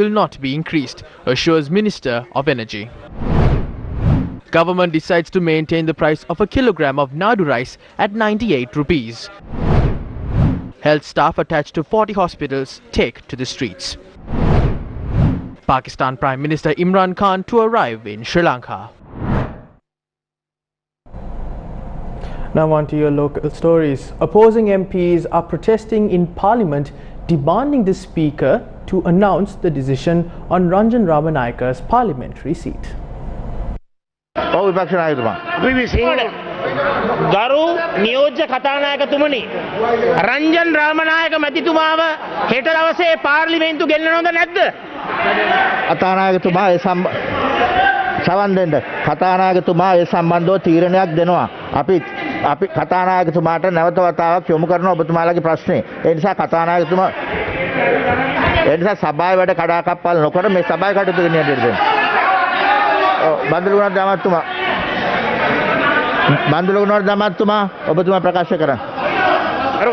will not be increased, assures Minister of Energy. Government decides to maintain the price of a kilogram of Nadu rice at 98 rupees. Health staff attached to 40 hospitals take to the streets. Pakistan Prime Minister Imran Khan to arrive in Sri Lanka. Now on to your local stories. Opposing MPs are protesting in Parliament, demanding the Speaker to announce the decision on Ranjan Ramanayaka's parliamentary seat. අපි විසින් ගරු නියෝජ්‍ය කතානායකතුමනි රංජන් රාමනායක මැතිතුමාව හෙට දවසේ පාර්ලිමේන්තු ගෙන්නනවද නැද්ද? කතානායකතුමා ඒ සවන් දෙන්න කතානායකතුමා ඒ සම්බන්ධව තීරණයක් දෙනවා. අපි කතානායකතුමාට නැවත වතාවක් යොමු කරන ඔබතුමාලගේ ප්‍රශ්නේ. ඒ නිසා කතානායකතුමා ඒ නිසා සභාවේ වැඩ කඩාකප්පල් නොකර මේ සභාවේ කටයුතු ගෙනියන්න දෙන්න. බන්දුලුණා දමත්තුමා ඔබතුමා ප්‍රකාශ කරන්න. ගරු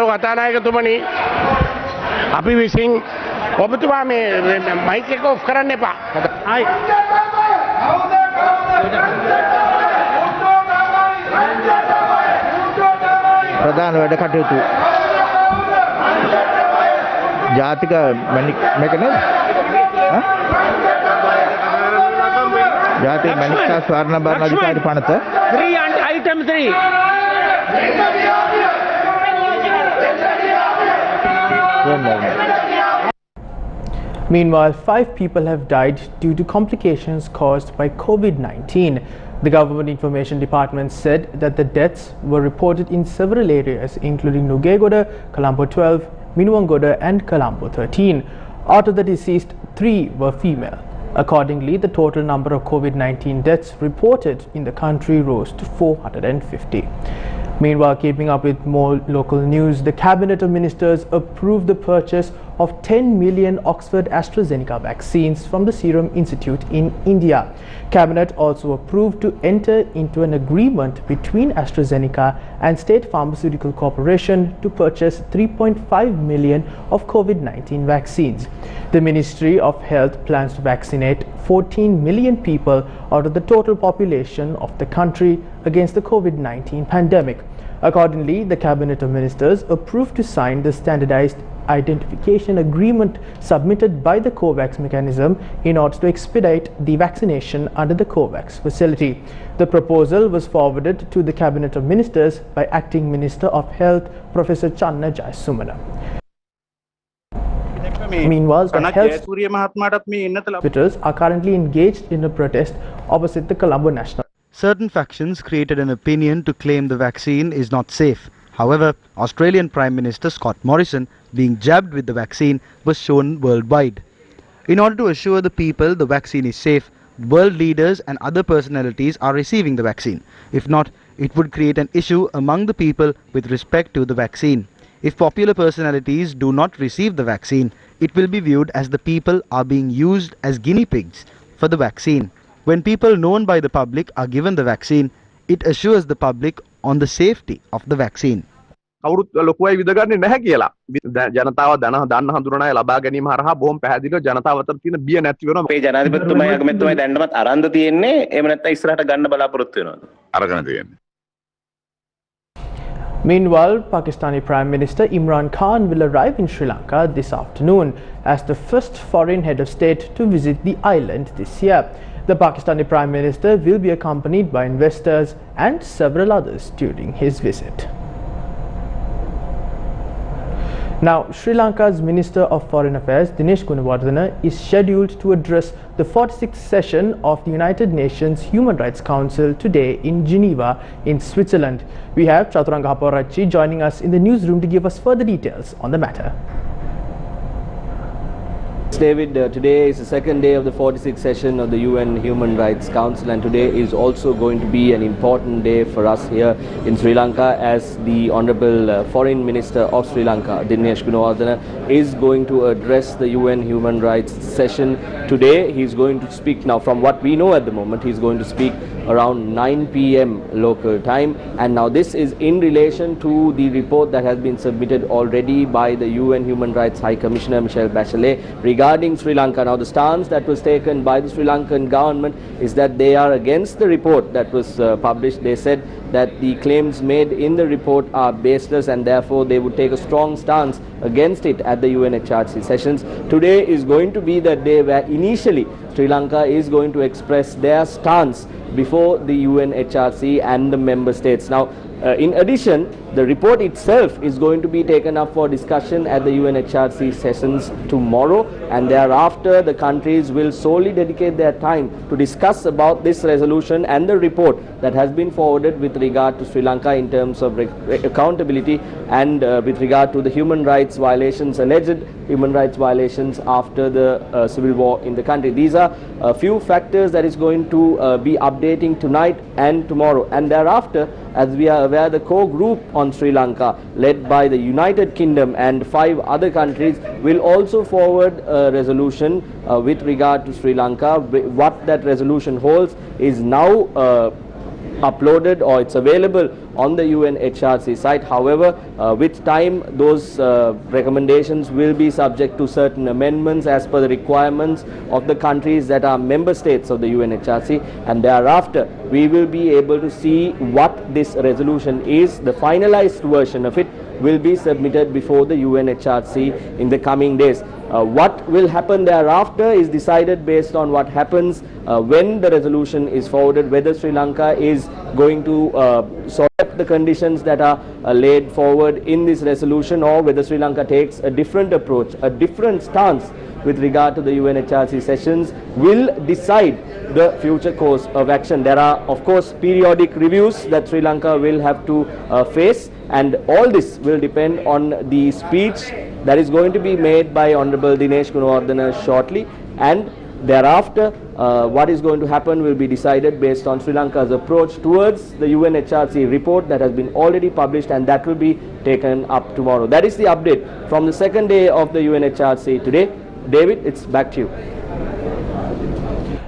කතානායකතුමනි අපි විසින් ඔබතුමා මේ මයික් එක ඔෆ් කරන්න එපා. ප්‍රධාන වැඩ කටයුතු ජාතික මේක නේද? ජාතික මණිකා ස්වර්ණභාරණ අධිකාරී පනත 3 and item 3. Meanwhile, 5 people have died due to complications caused by COVID-19. The Government Information Department said that the deaths were reported in several areas including Nugegoda, Colombo 12, Minuwangoda and Colombo 13. Out of the deceased, 3 were female. Accordingly, the total number of COVID-19 deaths reported in the country rose to 450. Meanwhile, keeping up with more local news, the Cabinet of Ministers approved the purchase of 10 million Oxford AstraZeneca vaccines from the Serum Institute in India. Cabinet also approved to enter into an agreement between AstraZeneca and State Pharmaceutical Corporation to purchase 3.5 million of COVID-19 vaccines. The Ministry of Health plans to vaccinate 14 million people out of the total population of the country against the COVID-19 pandemic. Accordingly, the Cabinet of Ministers approved to sign the standardized identification agreement submitted by the COVAX mechanism in order to expedite the vaccination under the COVAX facility. The proposal was forwarded to the Cabinet of Ministers by Acting Minister of Health Professor Channa Jayasumana. Meanwhile, health hospitals are currently engaged in a protest opposite the Colombo National. Certain factions created an opinion to claim the vaccine is not safe. However, Australian Prime Minister Scott Morrison being jabbed with the vaccine was shown worldwide. In order to assure the people the vaccine is safe, world leaders and other personalities are receiving the vaccine. If not, it would create an issue among the people with respect to the vaccine. If popular personalities do not receive the vaccine, it will be viewed as the people are being used as guinea pigs for the vaccine. When people known by the public are given the vaccine, it assures the public on the safety of the vaccine. කවුරුත් ලොකුවයි විදගන්නේ නැහැ කියලා. ජනතාව දන්න හඳුනන අය ලබා ගැනීම හරහා බොහොම පැහැදිලිව ජනතාව අතර තියෙන බිය නැති වෙනවා. මේ ජනාධිපතිතුමයි අගමැතිතුමයි දැන්නමත් අරන්ද තියෙන්නේ එහෙම නැත්නම් ඉස්සරහට ගන්න බලාපොරොත්තු වෙනවද? අරගෙන තියෙන්නේ. Meanwhile, Pakistani Prime Minister Imran Khan will arrive in Sri Lanka this afternoon as the first foreign head of state to visit the island this year. The Pakistani Prime Minister will be accompanied by investors and several others during his visit. Now, Sri Lanka's Minister of Foreign Affairs Dinesh Gunawardena is scheduled to address the 46th session of the United Nations Human Rights Council today in Geneva in Switzerland. We have Chaturanga Haporachi joining us in the newsroom to give us further details on the matter. David, today is the second day of the 46th session of the UN Human Rights Council, and today is also going to be an important day for us here in Sri Lanka as the Honourable Foreign Minister of Sri Lanka, Dinesh Gunawardena, is going to address the UN Human Rights session today. He's going to speak now, from what we know at the moment, he's going to speak around 9 p.m. local time. And now this is in relation to the report that has been submitted already by the UN Human Rights High Commissioner Michelle Bachelet regarding Sri Lanka. Now the stance that was taken by the Sri Lankan government is that they are against the report that was published. They said that the claims made in the report are baseless and therefore they would take a strong stance against it at the UNHRC sessions. Today is going to be the day where initially Sri Lanka is going to express their stance before the UNHRC and the member states. Now, in addition, the report itself is going to be taken up for discussion at the UNHRC sessions tomorrow, and thereafter the countries will solely dedicate their time to discuss about this resolution and the report that has been forwarded with regard to Sri Lanka in terms of accountability and with regard to the human rights violations, alleged human rights violations after the civil war in the country. These are a few factors that is going to be updating tonight and tomorrow, and thereafter, as we are aware, the core group on Sri Lanka, led by the United Kingdom and 5 other countries, will also forward a resolution with regard to Sri Lanka. What that resolution holds is now uploaded, or it's available on the UNHRC site. However, with time those recommendations will be subject to certain amendments as per the requirements of the countries that are member states of the UNHRC, and thereafter we will be able to see what this resolution is. The finalized version of it will be submitted before the UNHRC in the coming days. What will happen thereafter is decided based on what happens when the resolution is forwarded, whether Sri Lanka is going to accept the conditions that are laid forward in this resolution, or whether Sri Lanka takes a different approach, a different stance with regard to the UNHRC sessions, will decide the future course of action. There are, of course, periodic reviews that Sri Lanka will have to face, and all this will depend on the speech that is going to be made by Honorable Dinesh Gunawardena shortly, and thereafter what is going to happen will be decided based on Sri Lanka's approach towards the UNHRC report that has been already published, and that will be taken up tomorrow. That is the update from the second day of the UNHRC today. David, it's back to you.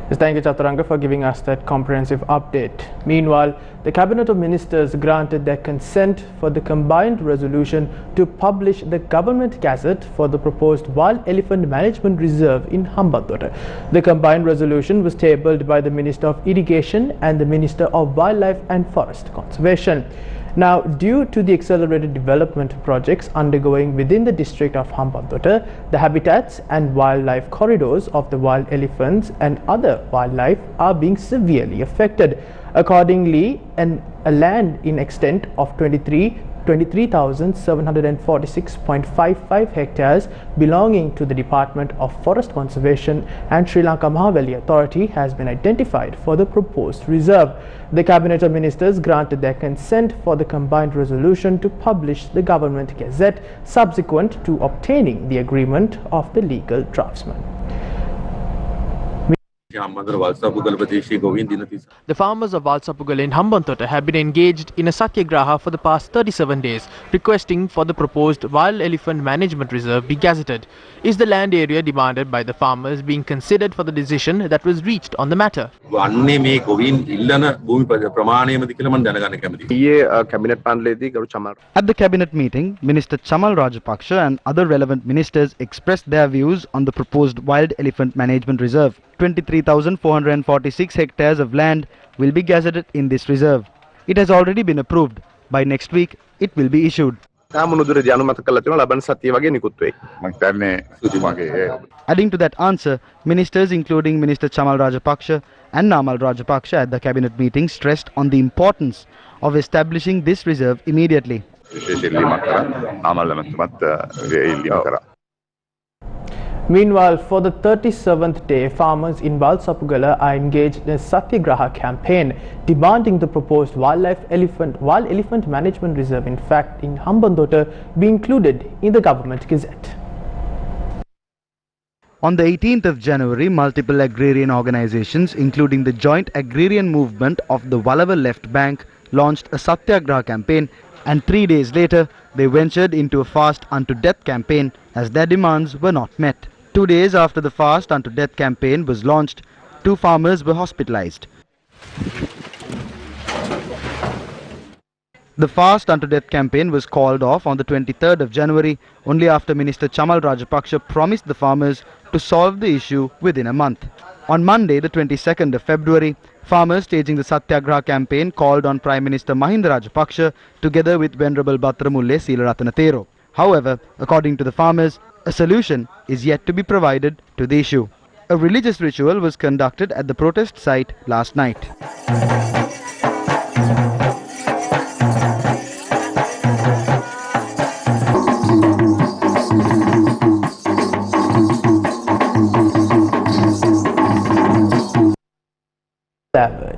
Yes, thank you, Chaturanga, for giving us that comprehensive update. Meanwhile, the Cabinet of Ministers granted their consent for the combined resolution to publish the Government Gazette for the proposed Wild Elephant Management Reserve in Hambantota. The combined resolution was tabled by the Minister of Irrigation and the Minister of Wildlife and Forest Conservation. Now, due to the accelerated development projects undergoing within the district of Hambantota, the habitats and wildlife corridors of the wild elephants and other wildlife are being severely affected. Accordingly, a land in extent of 23,746.55 hectares belonging to the Department of Forest Conservation and Sri Lanka Mahaweli Authority has been identified for the proposed reserve. The Cabinet of Ministers granted their consent for the combined resolution to publish the Government Gazette subsequent to obtaining the agreement of the legal draftsman. The farmers of Valsapugal in Hambantota have been engaged in a satyagraha for the past 37 days, requesting for the proposed Wild Elephant Management Reserve be gazetted. Is the land area demanded by the farmers being considered for the decision that was reached on the matter? At the cabinet meeting, Minister Chamal Rajapaksa and other relevant ministers expressed their views on the proposed Wild Elephant Management Reserve. 23,446 hectares of land will be gazetted in this reserve. It has already been approved. By next week, it will be issued. Adding to that answer, ministers including Minister Chamal Rajapaksa and Namal Rajapaksa at the cabinet meeting stressed on the importance of establishing this reserve immediately. Meanwhile, for the 37th day, farmers in Valsapugala are engaged in a Satyagraha campaign demanding the proposed Wild Elephant Management Reserve, in fact in Hambantota, be included in the Government Gazette. On the 18th of January, multiple agrarian organizations, including the Joint Agrarian Movement of the Walava Left Bank, launched a Satyagraha campaign, and 3 days later, they ventured into a Fast Unto Death campaign as their demands were not met. 2 days after the Fast Unto Death campaign was launched, 2 farmers were hospitalized. The Fast Unto Death campaign was called off on the 23rd of January, only after Minister Chamal Rajapaksa promised the farmers to solve the issue within a month. On Monday, the 22nd of February, farmers staging the Satyagraha campaign called on Prime Minister Mahinda Rajapaksa together with Venerable Batramulle Seelarathanathero. However, according to the farmers, a solution is yet to be provided to the issue. A religious ritual was conducted at the protest site last night.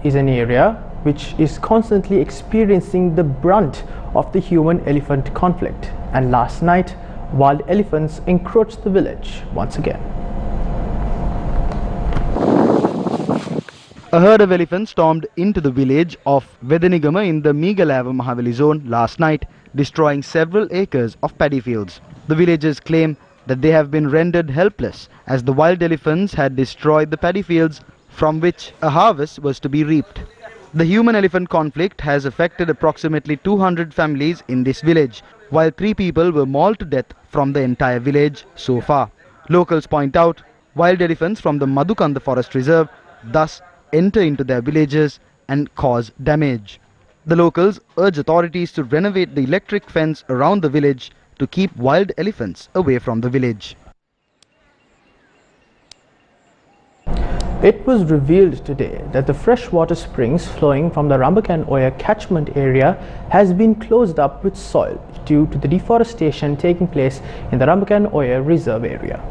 Is an area which is constantly experiencing the brunt of the human-elephant conflict, and last night wild elephants encroached the village once again. A herd of elephants stormed into the village of Vedanigama in the Megalava Mahavali zone last night, destroying several acres of paddy fields. The villagers claim that they have been rendered helpless as the wild elephants had destroyed the paddy fields from which a harvest was to be reaped. The human-elephant conflict has affected approximately 200 families in this village, while 3 people were mauled to death from the entire village so far. Locals point out wild elephants from the Madhukanda Forest Reserve thus enter into their villages and cause damage. The locals urge authorities to renovate the electric fence around the village to keep wild elephants away from the village. It was revealed today that the freshwater springs flowing from the Rambakan Oya catchment area has been closed up with soil due to the deforestation taking place in the Rambakan Oya reserve area.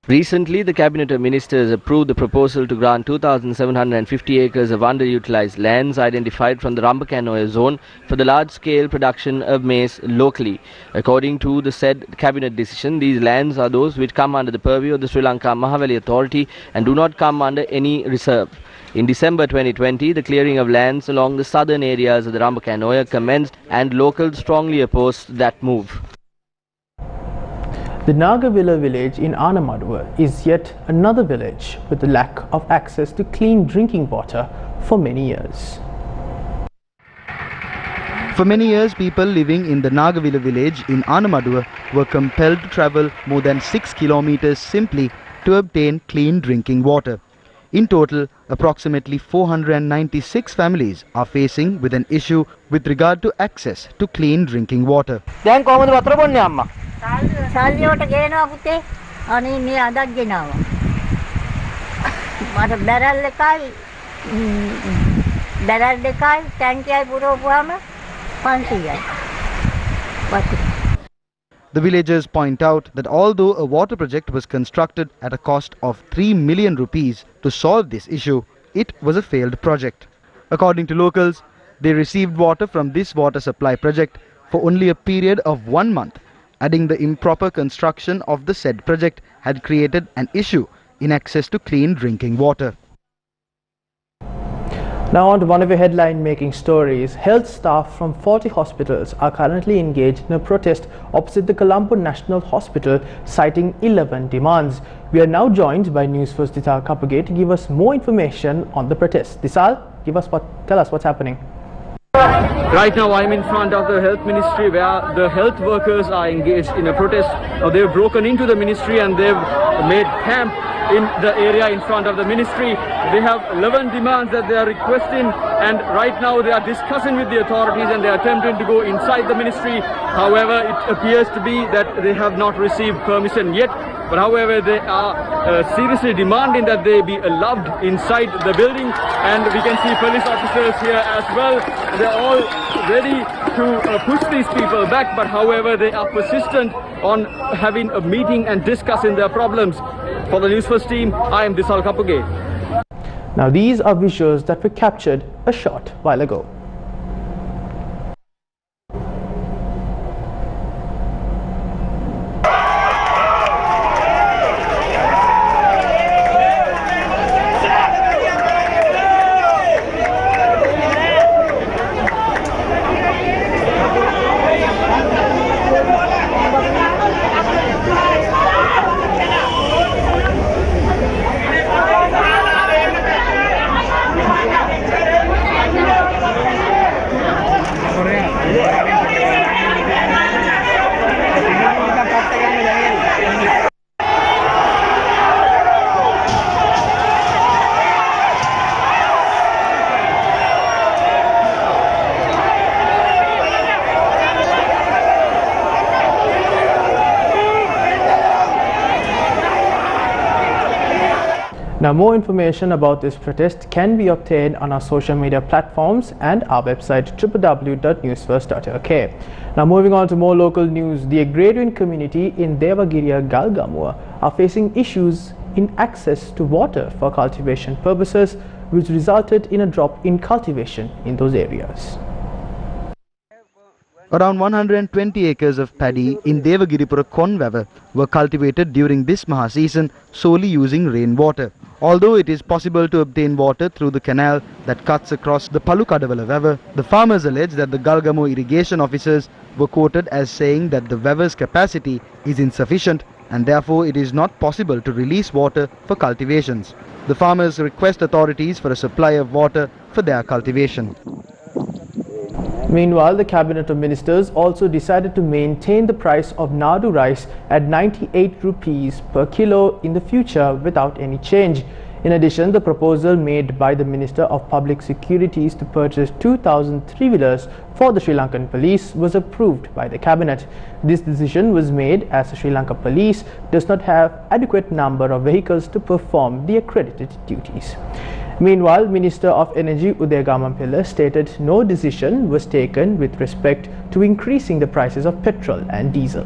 Recently, the Cabinet of Ministers approved the proposal to grant 2,750 acres of underutilized lands identified from the Rambakanoya zone for the large-scale production of maize locally. According to the said Cabinet decision, these lands are those which come under the purview of the Sri Lanka Mahavali Authority and do not come under any reserve. In December 2020, the clearing of lands along the southern areas of the Rambakanoya commenced, and locals strongly opposed that move. The Nagavilla village in Anamaduwa is yet another village with the lack of access to clean drinking water for many years. For many years, people living in the Nagavilla village in Anamaduwa were compelled to travel more than 6 kilometers simply to obtain clean drinking water. In total, approximately 496 families are facing with an issue with regard to access to clean drinking water. සල්ලියට ගේනවා පුතේ අනේ මේ අදක් ගෙනාවා මට barrel එකයි barrel දෙකයි ටැංකියයි පුරවපුවාම 500යි. The villagers point out that although a water project was constructed at a cost of 3 million rupees to solve this issue, it was a failed project. According to locals, they received water from this water supply project for only a period of 1 month, adding the improper construction of the said project had created an issue in access to clean drinking water. Now on to one of your headline-making stories. Health staff from 40 hospitals are currently engaged in a protest opposite the Colombo National Hospital, citing 11 demands. We are now joined by Newsfirst Disal Kapage to give us more information on the protest. Disal, tell us what's happening. Right now I'm in front of the health ministry where the health workers are engaged in a protest. Now they've broken into the ministry and they've made camp in the area in front of the ministry. They have 11 demands that they are requesting, and right now they are discussing with the authorities and they are attempting to go inside the ministry. However, it appears to be that they have not received permission yet. But however, they are seriously demanding that they be allowed inside the building, and we can see police officers here as well. They're all ready to push these people back, but however, they are persistent on having a meeting and discussing their problems. For the Newsfirst team, I am Disal Kapage. Now these are visuals that were captured a short while ago. Now, more information about this protest can be obtained on our social media platforms and our website www.newsfirst.lk. Now, moving on to more local news, the agrarian community in Devagiriya Galgamua are facing issues in access to water for cultivation purposes, which resulted in a drop in cultivation in those areas. Around 120 acres of paddy in Devagiripura Konvava were cultivated during this Maha season solely using rainwater. Although it is possible to obtain water through the canal that cuts across the Palukadavala Vavar, the farmers allege that the Galgamo irrigation officers were quoted as saying that the Vavar's capacity is insufficient and therefore it is not possible to release water for cultivations. The farmers request authorities for a supply of water for their cultivation. Meanwhile, the Cabinet of Ministers also decided to maintain the price of Nadu rice at 98 rupees per kilo in the future without any change. In addition, the proposal made by the Minister of Public Securities to purchase 2,000 three-wheelers for the Sri Lankan Police was approved by the Cabinet. This decision was made as the Sri Lanka Police does not have adequate number of vehicles to perform the accredited duties. Meanwhile, Minister of Energy Uday Gamampilla stated no decision was taken with respect to increasing the prices of petrol and diesel.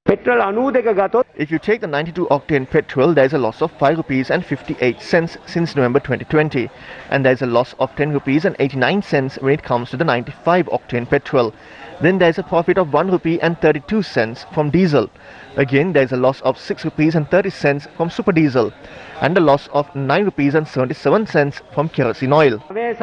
If you take the 92 octane petrol, there is a loss of 5 rupees and 58 cents since November 2020, and there is a loss of 10 rupees and 89 cents when it comes to the 95 octane petrol. Then there is a profit of 1 rupee and 32 cents from diesel. Again, there is a loss of 6 rupees and 30 cents from super diesel, and a loss of 9 rupees and 77 cents from kerosene oil. මේ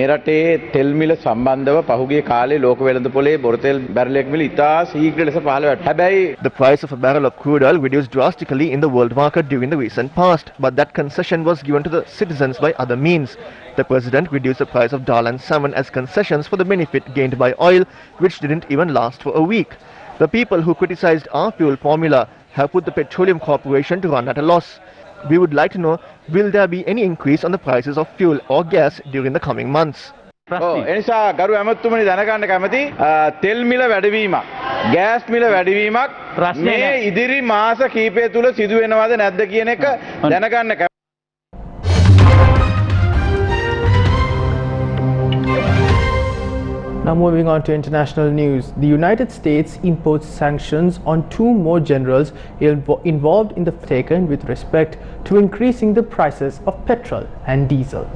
රටේ තෙල් මිල සම්බන්ධව පහුගිය කාලේ ලෝක වෙළඳපොලේ බොර තෙල් බැරලයක් මිල ඉතා ශීඝ්‍ර ලෙස පහළ වැටුණා. හැබැයි the price of a barrel of crude oil reduced drastically in the world market during the recent past, but that concession was given to the citizens by other means. The president reduced the price of dal and salmon as concessions for the benefit gained by oil, which didn't even last for a week. The people who criticized our fuel formula have put the Petroleum Corporation to run at a loss. We would like to know, will there be any increase on the prices of fuel or gas during the coming months? එනිසා ගරු ඇමතුමනි දැනගන්න කැමති තෙල් මිල වැඩිවීමක් gas මිල වැඩිවීමක් මේ ඉදිරි මාස කීපය තුල සිදු වෙනවද නැද්ද කියන එක දැනගන්න කැමති. Now, moving on to international news, the United States imposed sanctions on 2 more generals involved in the taken with respect to increasing the prices of petrol and diesel.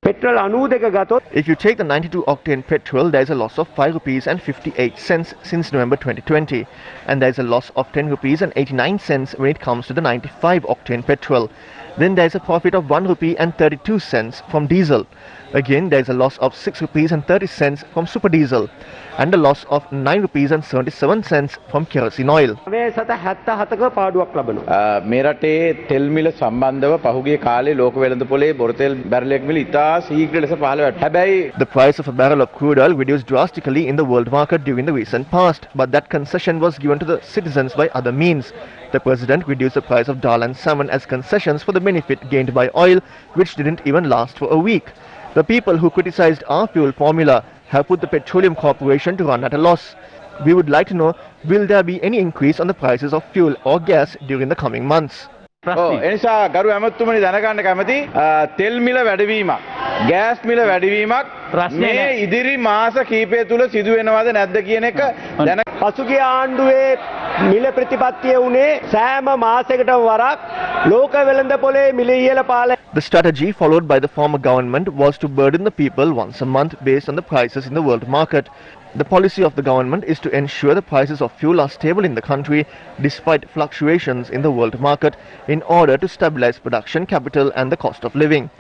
If you take the 92 octane petrol, there is a loss of 5 rupees and 58 cents since November 2020, and there is a loss of 10 rupees and 89 cents when it comes to the 95 octane petrol. Then there is a profit of 1 rupee and 32 cents from diesel. Again, there is a loss of 6 rupees and 30 cents from super diesel, and a loss of 9 rupees and 77 cents from kerosene oil. මේ රටේ තෙල් මිල සම්බන්ධව පහුගිය කාලේ ලෝක වෙළඳපොලේ බොර තෙල් බැරලයක් මිල ඉතා ශීඝ්‍ර ලෙස පහළ වැටුණා. හැබැයි the price of a barrel of crude oil reduced drastically in the world market during the recent past, but that concession was given to the citizens by other means. The president reduced the price of dal and salmon as concessions for the benefit gained by oil, which didn't even last for a week. The people who criticized our fuel formula have put the Petroleum Corporation to run at a loss. We would like to know, will there be any increase on the prices of fuel or gas during the coming months? එනිසා ගරු ඇමතුමනි දැනගන්න කැමති තෙල් මිල වැඩිවීමක් gas මිල වැඩිවීමක් මේ ඉදිරි මාස කීපය තුල සිදු වෙනවද නැද්ද කියන එක දැන පසුගිය ආණ්ඩුවේ මිල ප්‍රතිපත්තිය උනේ සෑම මාසයකටම වරක් ලෝක වෙළඳපොලේ මිල ඉහළ පාල. The strategy followed by the former government was to burden the people once a month based on the prices in the world market. The policy of the government is to ensure the prices of fuel are stable in the country despite fluctuations in the world market in order to stabilize production capital and the cost of living.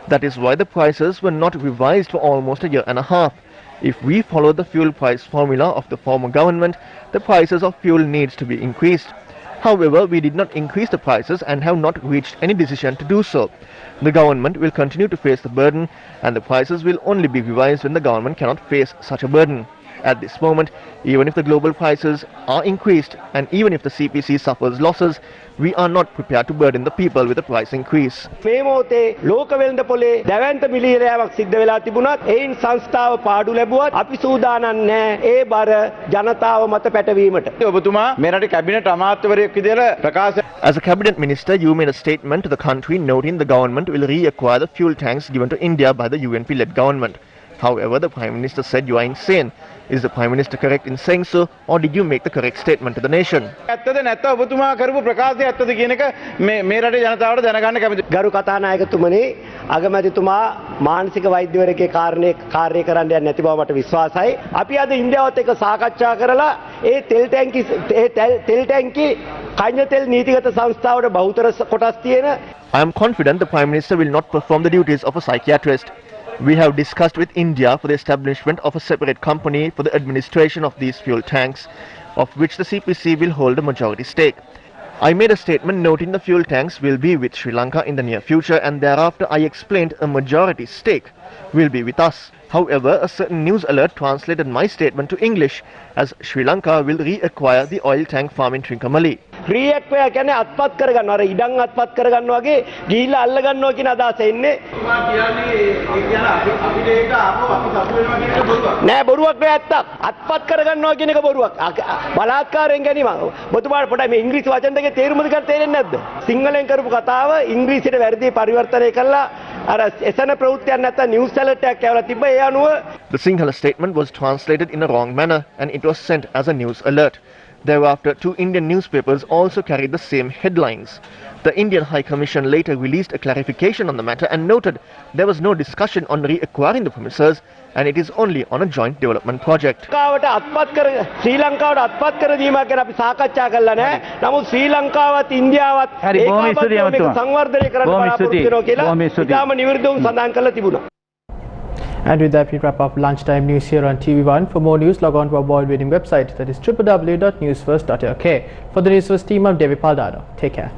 That is why the prices were not revised for almost a year and a half. If we follow the fuel price formula of the former government, the prices of fuel needs to be increased. However, we did not increase the prices and have not reached any decision to do so. The government will continue to face the burden, and the prices will only be revised when the government cannot face such a burden. At this moment, even if the global prices are increased and even if the CPC suffers losses, we are not prepared to burden the people with a price increase. මේ මොහොතේ ලෝක වෙළඳ පොලේ දැවැන්ත මිලියනයක් සිද්ධ වෙලා තිබුණත් ඒයින් සංස්ථාව පාඩු ලැබුවත් අපි සූදානම් නැහැ ඒ බර ජනතාව මත පැටවීමට. ඔබතුමා මේ රටේ කැබිනට් අමාත්‍යවරයෙක් විදියට ප්‍රකාශ. As a cabinet minister, you made a statement to the country noting the government will reacquire the fuel tanks given to India by the UNP-led government. However, the Prime Minister said you are insane. Is the Prime Minister correct in saying so, or did you make the correct statement to the nation? ඇත්තද නැත්නම් ඔබතුමා කරපු ප්‍රකාශය ඇත්තද කියන එක මේ රටේ ජනතාවට දැනගන්න කැමතියි. ගරු කතානායකතුමනි අගමැතිතුමා මානසික වෛද්‍යවරයෙක්ගේ කාර්ය කරන්න යන්නේ නැති බව මට විශ්වාසයි. අපි අද ඉන්දියාවත් එක්ක සාකච්ඡා කරලා ඒ තෙල් ටැංකි කයින් තෙල් නීතිගත සංස්ථාවට බහුතර කොටස් තියෙන. I am confident the Prime Minister will not perform the duties of a psychiatrist. We have discussed with India for the establishment of a separate company for the administration of these fuel tanks, of which the CPC will hold a majority stake. I made a statement noting the fuel tanks will be with Sri Lanka in the near future, and thereafter I explained a majority stake will be with us. However, a certain news alert translated my statement to English as Sri Lanka will reacquire the oil tank farm in Trincomalee. රීඇක්වයා කියන්නේ අත්පත් කරගන්නවා. අර ඉඩම් අත්පත් කරගන්නවා වගේ ගිහිල්ලා අල්ල ගන්නවා කියන අදහස එන්නේ. නෑ බොරුවක් නෑ ඇත්තක්. අත්පත් කරගන්නවා කියන එක බොරුවක්. බලාත්කාරයෙන් ගැනීම. ඔබතුමාට පොඩ්ඩක් මේ ඉංග්‍රීසි වචන දෙකේ තේරුම දෙක තේරෙන්නේ නැද්ද? සිංහලෙන් කරපු කතාව ඉංග්‍රීසියට වැරදි පරිවර්තනය කළා. අර එසන ප්‍රවෘත්තියක් නැත්තම් නිවුස් ඇලර්ට් එකක් ඇවලා තිබ්බ ඒ අනුව The Sinhala statement was translated in a wrong manner and it was sent as a news alert. Thereafter, 2 Indian newspapers also carried the same headlines. The Indian High Commission later released a clarification on the matter and noted there was no discussion on reacquiring the premises and it is only on a joint development project. ශ්‍රී ලංකාවට අත්පත් කර දීමක් ගැන අපි සාකච්ඡා කළා නෑ. නමුත් ශ්‍රී ලංකාවත් ඉන්දියාවත් සංවර්ධනය කරන්න බලාපොරොත්තු වෙනවා කියලා ඉතාම නිවැරදිව සඳහන් කරලා තිබුණා. And with that, we wrap up lunchtime news here on TV1. For more news, log on to our award-winning website, that is www.newsfirst.lk. For the Newsfirst team, I'm David Paldado. Take care.